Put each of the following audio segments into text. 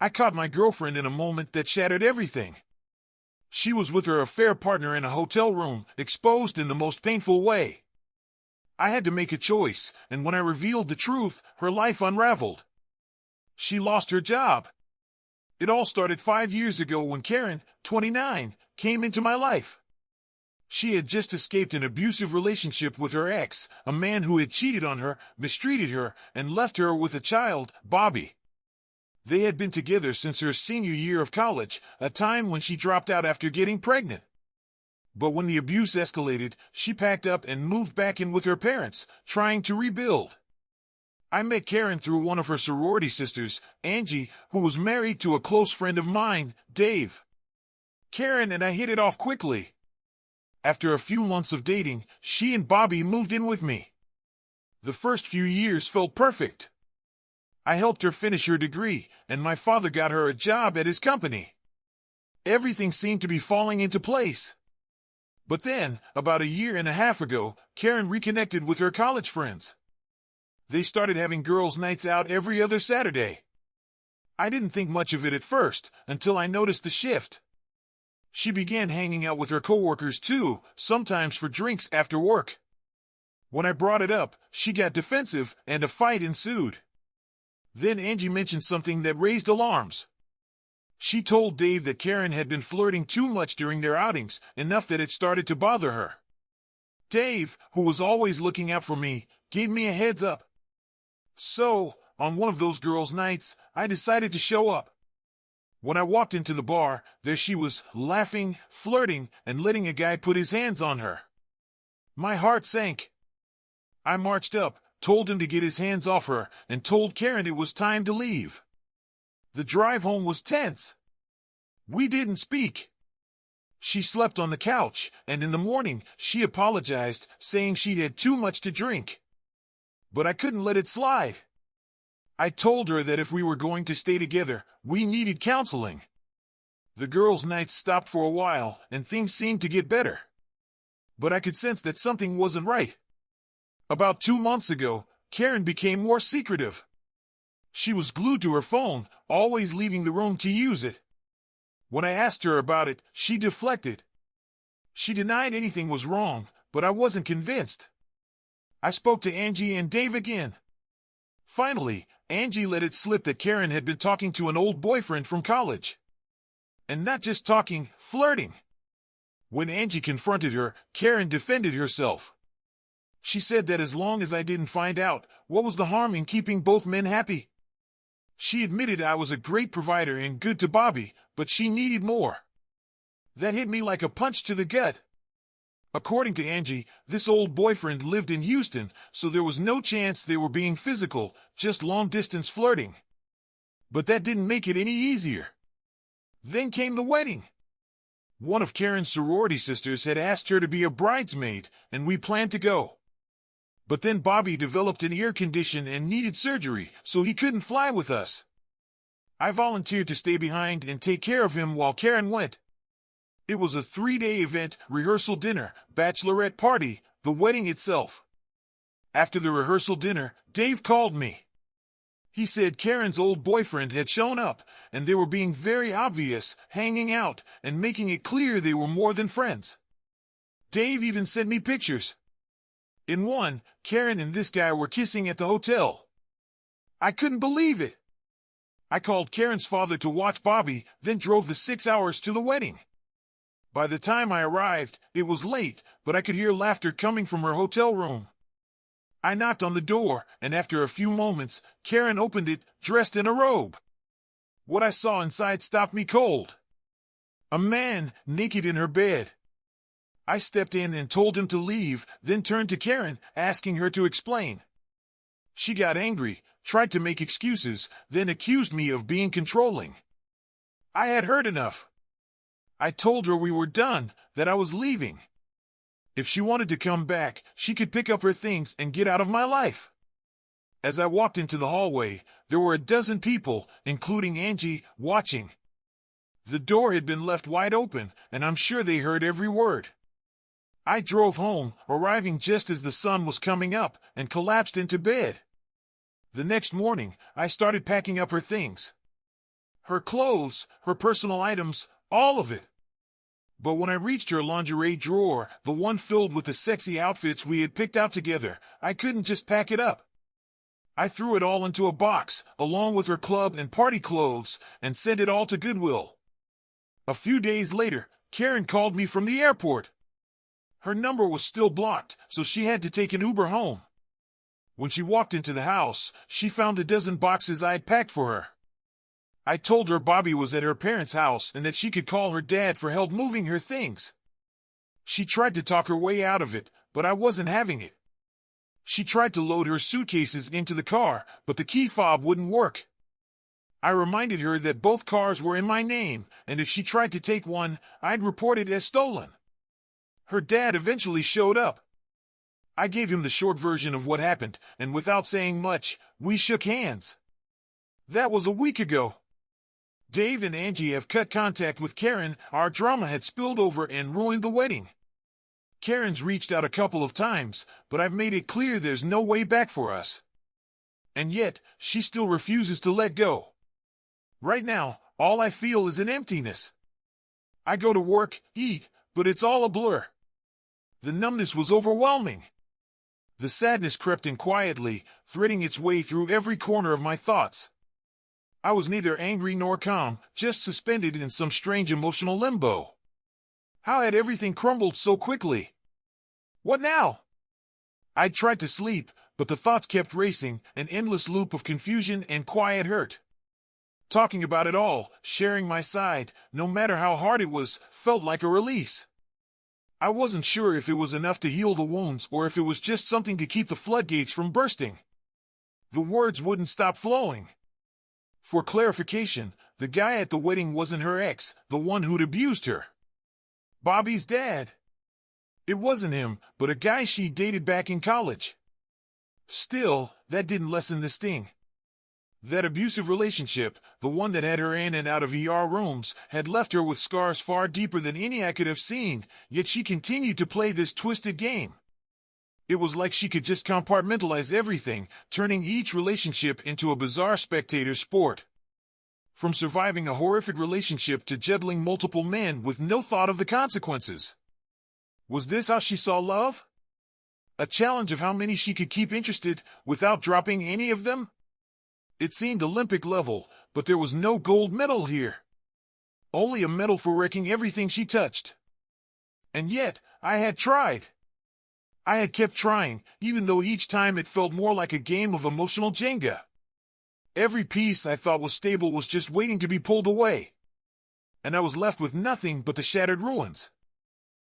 I caught my girlfriend in a moment that shattered everything. She was with her affair partner in a hotel room, exposed in the most painful way. I had to make a choice, and when I revealed the truth, her life unraveled. She lost her job. It all started 5 years ago when Karen, 29, came into my life. She had just escaped an abusive relationship with her ex, a man who had cheated on her, mistreated her, and left her with a child, Bobby. They had been together since her senior year of college, a time when she dropped out after getting pregnant. But when the abuse escalated, she packed up and moved back in with her parents, trying to rebuild. I met Karen through one of her sorority sisters, Angie, who was married to a close friend of mine, Dave. Karen and I hit it off quickly. After a few months of dating, she and Bobby moved in with me. The first few years felt perfect. I helped her finish her degree, and my father got her a job at his company. Everything seemed to be falling into place. But then, about a year and a half ago, Karen reconnected with her college friends. They started having girls' nights out every other Saturday. I didn't think much of it at first, until I noticed the shift. She began hanging out with her coworkers too, sometimes for drinks after work. When I brought it up, she got defensive, and a fight ensued. Then Angie mentioned something that raised alarms. She told Dave that Karen had been flirting too much during their outings, enough that it started to bother her. Dave, who was always looking out for me, gave me a heads up. So, on one of those girls' nights, I decided to show up. When I walked into the bar, there she was, laughing, flirting, and letting a guy put his hands on her. My heart sank. I marched up, told him to get his hands off her, and told Karen it was time to leave. The drive home was tense. We didn't speak. She slept on the couch, and in the morning, she apologized, saying she'd had too much to drink. But I couldn't let it slide. I told her that if we were going to stay together, we needed counseling. The girls' nights stopped for a while, and things seemed to get better. But I could sense that something wasn't right. About 2 months ago, Karen became more secretive. She was glued to her phone, always leaving the room to use it. When I asked her about it, she deflected. She denied anything was wrong, but I wasn't convinced. I spoke to Angie and Dave again. Finally, Angie let it slip that Karen had been talking to an old boyfriend from college. And not just talking, flirting. When Angie confronted her, Karen defended herself. She said that as long as I didn't find out, what was the harm in keeping both men happy? She admitted I was a great provider and good to Bobby, but she needed more. That hit me like a punch to the gut. According to Angie, this old boyfriend lived in Houston, so there was no chance they were being physical, just long-distance flirting. But that didn't make it any easier. Then came the wedding. One of Karen's sorority sisters had asked her to be a bridesmaid, and we planned to go. But then Bobby developed an ear condition and needed surgery, so he couldn't fly with us. I volunteered to stay behind and take care of him while Karen went. It was a 3-day event, rehearsal dinner, bachelorette party, the wedding itself. After the rehearsal dinner, Dave called me. He said Karen's old boyfriend had shown up, and they were being very obvious, hanging out, and making it clear they were more than friends. Dave even sent me pictures. In one, Karen and this guy were kissing at the hotel. I couldn't believe it. I called Karen's father to watch Bobby, then drove the 6 hours to the wedding. By the time I arrived, it was late, but I could hear laughter coming from her hotel room. I knocked on the door, and after a few moments, Karen opened it, dressed in a robe. What I saw inside stopped me cold. A man, naked in her bed. I stepped in and told him to leave, then turned to Karen, asking her to explain. She got angry, tried to make excuses, then accused me of being controlling. I had heard enough. I told her we were done, that I was leaving. If she wanted to come back, she could pick up her things and get out of my life. As I walked into the hallway, there were a dozen people, including Angie, watching. The door had been left wide open, and I'm sure they heard every word. I drove home, arriving just as the sun was coming up, and collapsed into bed. The next morning, I started packing up her things. Her clothes, her personal items, all of it. But when I reached her lingerie drawer, the one filled with the sexy outfits we had picked out together, I couldn't just pack it up. I threw it all into a box, along with her club and party clothes, and sent it all to Goodwill. A few days later, Karen called me from the airport. Her number was still blocked, so she had to take an Uber home. When she walked into the house, she found a dozen boxes I had packed for her. I told her Bobby was at her parents' house and that she could call her dad for help moving her things. She tried to talk her way out of it, but I wasn't having it. She tried to load her suitcases into the car, but the key fob wouldn't work. I reminded her that both cars were in my name, and if she tried to take one, I'd report it as stolen. Her dad eventually showed up. I gave him the short version of what happened, and without saying much, we shook hands. That was a week ago. Dave and Angie have cut contact with Karen. Our drama had spilled over and ruined the wedding. Karen's reached out a couple of times, but I've made it clear there's no way back for us. And yet, she still refuses to let go. Right now, all I feel is an emptiness. I go to work, eat, but it's all a blur. The numbness was overwhelming. The sadness crept in quietly, threading its way through every corner of my thoughts. I was neither angry nor calm, just suspended in some strange emotional limbo. How had everything crumbled so quickly? What now? I tried to sleep, but the thoughts kept racing, an endless loop of confusion and quiet hurt. Talking about it all, sharing my side, no matter how hard it was, felt like a release. I wasn't sure if it was enough to heal the wounds or if it was just something to keep the floodgates from bursting. The words wouldn't stop flowing. For clarification, the guy at the wedding wasn't her ex, the one who'd abused her. Bobby's dad. It wasn't him, but a guy she dated back in college. Still, that didn't lessen the sting. That abusive relationship, the one that had her in and out of ER rooms, had left her with scars far deeper than any I could have seen, yet she continued to play this twisted game. It was like she could just compartmentalize everything, turning each relationship into a bizarre spectator sport. From surviving a horrific relationship to juggling multiple men with no thought of the consequences. Was this how she saw love? A challenge of how many she could keep interested without dropping any of them? It seemed Olympic level, but there was no gold medal here. Only a medal for wrecking everything she touched. And yet, I had tried. I had kept trying, even though each time it felt more like a game of emotional Jenga. Every piece I thought was stable was just waiting to be pulled away. And I was left with nothing but the shattered ruins.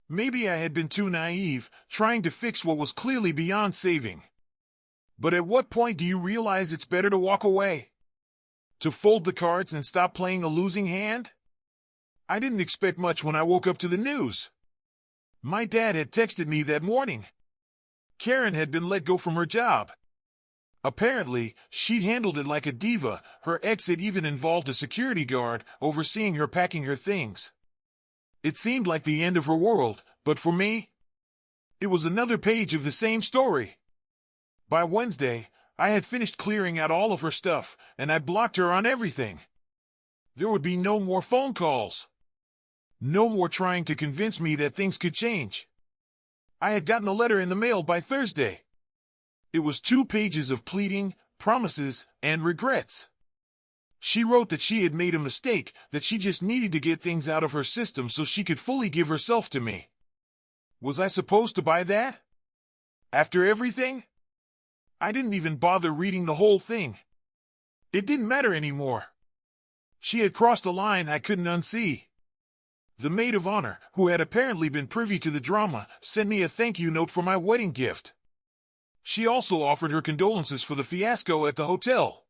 Maybe I had been too naive, trying to fix what was clearly beyond saving. But at what point do you realize it's better to walk away? To fold the cards and stop playing a losing hand? I didn't expect much when I woke up to the news. My dad had texted me that morning. Karen had been let go from her job. Apparently, she'd handled it like a diva. Her ex had even involved a security guard, overseeing her packing her things. It seemed like the end of her world, but for me, it was another page of the same story. By Wednesday, I had finished clearing out all of her stuff, and I blocked her on everything. There would be no more phone calls. No more trying to convince me that things could change. I had gotten a letter in the mail by Thursday. It was 2 pages of pleading, promises, and regrets. She wrote that she had made a mistake, that she just needed to get things out of her system so she could fully give herself to me. Was I supposed to buy that? After everything? I didn't even bother reading the whole thing. It didn't matter anymore. She had crossed a line I couldn't unsee. The maid of honor, who had apparently been privy to the drama, sent me a thank you note for my wedding gift. She also offered her condolences for the fiasco at the hotel.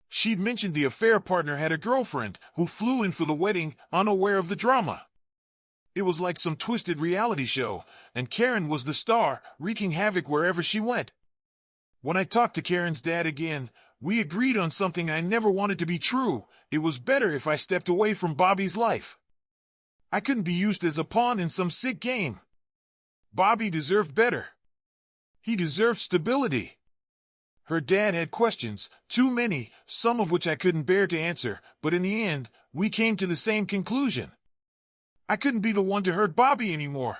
She'd mentioned the affair partner had a girlfriend who flew in for the wedding, unaware of the drama. It was like some twisted reality show, and Karen was the star, wreaking havoc wherever she went. When I talked to Karen's dad again, we agreed on something I never wanted to be true. It was better if I stepped away from Bobby's life. I couldn't be used as a pawn in some sick game. Bobby deserved better. He deserved stability. Her dad had questions, too many, some of which I couldn't bear to answer, but in the end, we came to the same conclusion. I couldn't be the one to hurt Bobby anymore.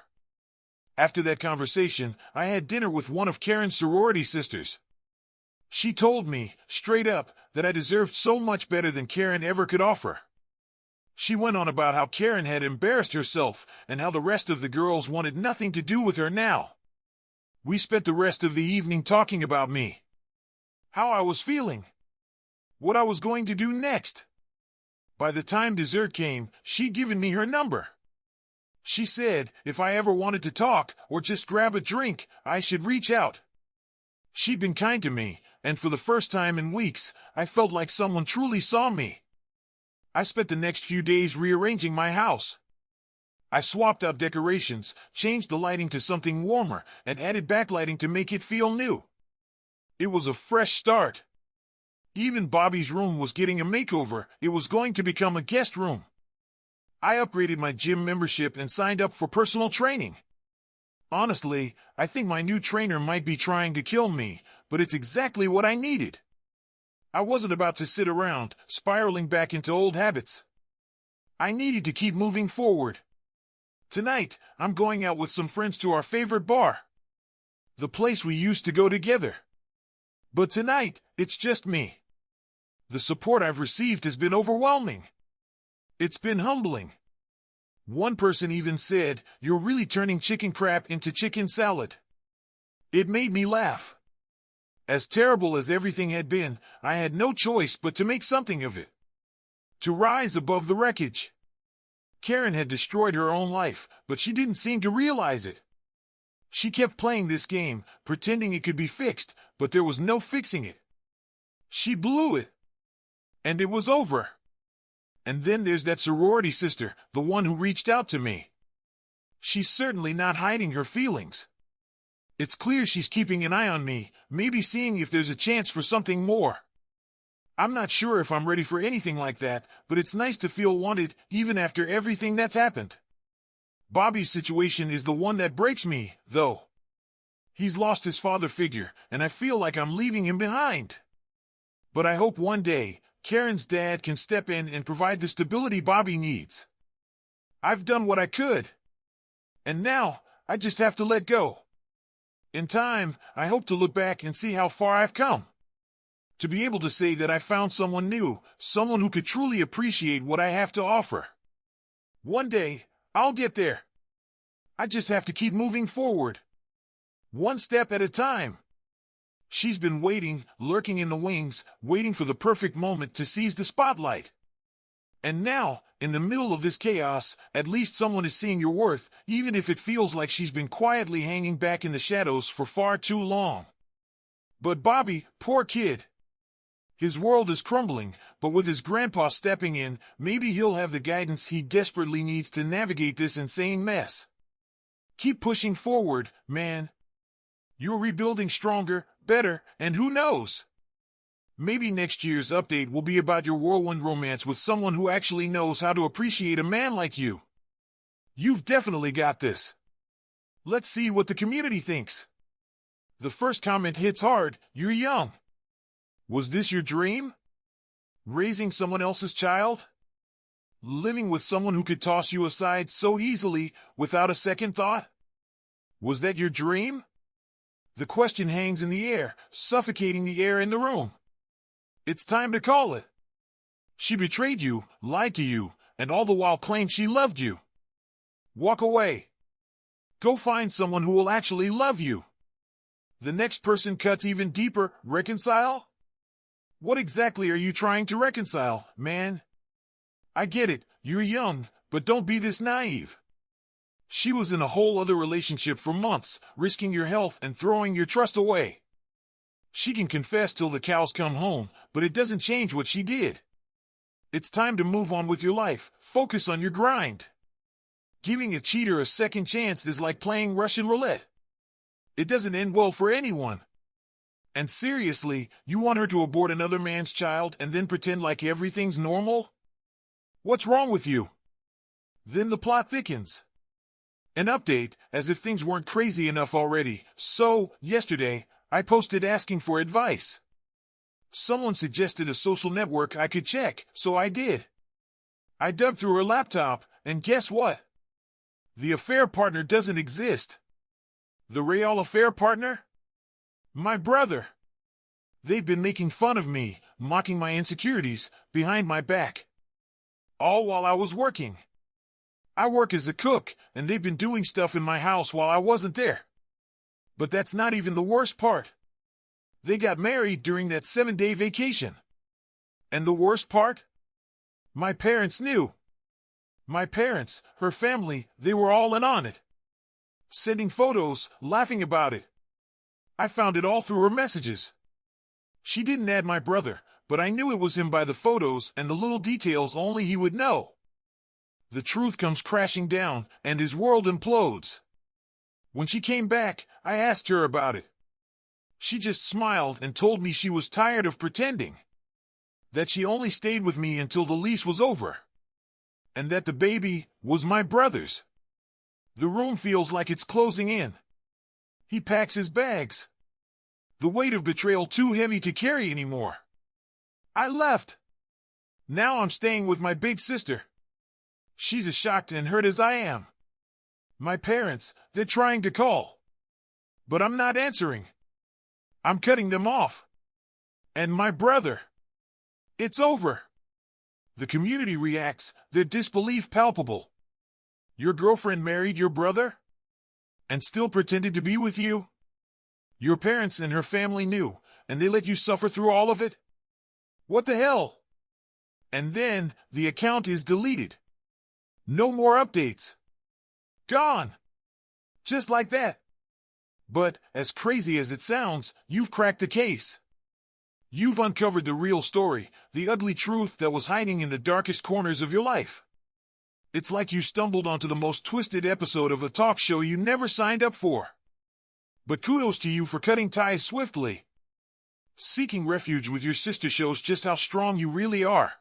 After that conversation, I had dinner with one of Karen's sorority sisters. She told me, straight up, that I deserved so much better than Karen ever could offer. She went on about how Karen had embarrassed herself and how the rest of the girls wanted nothing to do with her now. We spent the rest of the evening talking about me, how I was feeling, what I was going to do next. By the time dessert came, she'd given me her number. She said if I ever wanted to talk or just grab a drink, I should reach out. She'd been kind to me, and for the first time in weeks, I felt like someone truly saw me. I spent the next few days rearranging my house. I swapped out decorations, changed the lighting to something warmer, and added backlighting to make it feel new. It was a fresh start. Even Bobby's room was getting a makeover. It was going to become a guest room. I upgraded my gym membership and signed up for personal training. Honestly, I think my new trainer might be trying to kill me, but it's exactly what I needed. I wasn't about to sit around, spiraling back into old habits. I needed to keep moving forward. Tonight, I'm going out with some friends to our favorite bar, the place we used to go together. But tonight, it's just me. The support I've received has been overwhelming. It's been humbling. One person even said, "You're really turning chicken crap into chicken salad." It made me laugh. As terrible as everything had been, I had no choice but to make something of it. To rise above the wreckage. Karen had destroyed her own life, but she didn't seem to realize it. She kept playing this game, pretending it could be fixed, but there was no fixing it. She blew it. And it was over. And then there's that sorority sister, the one who reached out to me. She's certainly not hiding her feelings. It's clear she's keeping an eye on me, maybe seeing if there's a chance for something more. I'm not sure if I'm ready for anything like that, but it's nice to feel wanted, even after everything that's happened. Bobby's situation is the one that breaks me, though. He's lost his father figure, and I feel like I'm leaving him behind. But I hope one day, Karen's dad can step in and provide the stability Bobby needs. I've done what I could. And now, I just have to let go. In time, I hope to look back and see how far I've come. To be able to say that I found someone new, someone who could truly appreciate what I have to offer. One day, I'll get there. I just have to keep moving forward. One step at a time. She's been waiting, lurking in the wings, waiting for the perfect moment to seize the spotlight. And now, in the middle of this chaos, at least someone is seeing your worth, even if it feels like she's been quietly hanging back in the shadows for far too long. But Bobby, poor kid. His world is crumbling, but with his grandpa stepping in, maybe he'll have the guidance he desperately needs to navigate this insane mess. Keep pushing forward, man. You're rebuilding stronger, better, and who knows? Maybe next year's update will be about your whirlwind romance with someone who actually knows how to appreciate a man like you. You've definitely got this. Let's see what the community thinks. The first comment hits hard. You're young. Was this your dream? Raising someone else's child? Living with someone who could toss you aside so easily, without a second thought? Was that your dream? The question hangs in the air, suffocating the air in the room. It's time to call it. She betrayed you, lied to you, and all the while claimed she loved you. Walk away. Go find someone who will actually love you. The next person cuts even deeper. Reconcile? What exactly are you trying to reconcile, man? I get it, you're young, but don't be this naive. She was in a whole other relationship for months, risking your health and throwing your trust away. She can confess till the cows come home, but it doesn't change what she did. It's time to move on with your life. Focus on your grind. Giving a cheater a second chance is like playing Russian roulette. It doesn't end well for anyone. And seriously, you want her to abort another man's child and then pretend like everything's normal? What's wrong with you? Then the plot thickens. An update, as if things weren't crazy enough already. So, yesterday, I posted asking for advice. Someone suggested a social network I could check, so I did. I dug through her laptop, and guess what? The affair partner doesn't exist. The real affair partner? My brother. They've been making fun of me, mocking my insecurities, behind my back. All while I was working. I work as a cook, and they've been doing stuff in my house while I wasn't there. But that's not even the worst part. They got married during that 7-day vacation. And the worst part? My parents knew. My parents, her family, they were all in on it. Sending photos, laughing about it. I found it all through her messages. She didn't add my brother, but I knew it was him by the photos and the little details only he would know. The truth comes crashing down, and his world implodes. When she came back, I asked her about it. She just smiled and told me she was tired of pretending. That she only stayed with me until the lease was over. And that the baby was my brother's. The room feels like it's closing in. He packs his bags. The weight of betrayal too heavy to carry anymore. I left. Now I'm staying with my big sister. She's as shocked and hurt as I am. My parents, they're trying to call. But I'm not answering. I'm cutting them off. And my brother. It's over. The community reacts, their disbelief palpable. Your girlfriend married your brother? And still pretended to be with you? Your parents and her family knew, and they let you suffer through all of it? What the hell? And then, the account is deleted. No more updates. Gone. Just like that. But, as crazy as it sounds, you've cracked the case. You've uncovered the real story, the ugly truth that was hiding in the darkest corners of your life. It's like you stumbled onto the most twisted episode of a talk show you never signed up for. But kudos to you for cutting ties swiftly. Seeking refuge with your sister shows just how strong you really are.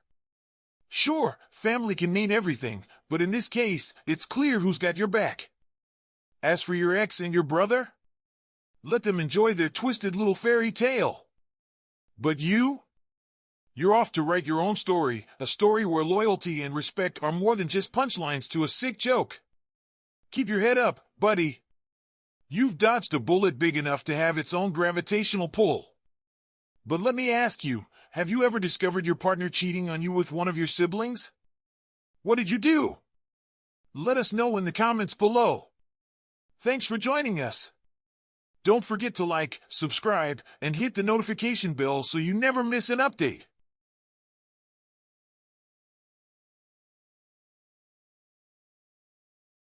Sure, family can mean everything, but in this case, it's clear who's got your back. As for your ex and your brother, let them enjoy their twisted little fairy tale. But you? You're off to write your own story, a story where loyalty and respect are more than just punchlines to a sick joke. Keep your head up, buddy. You've dodged a bullet big enough to have its own gravitational pull. But let me ask you, have you ever discovered your partner cheating on you with one of your siblings? What did you do? Let us know in the comments below. Thanks for joining us. Don't forget to like, subscribe, and hit the notification bell so you never miss an update.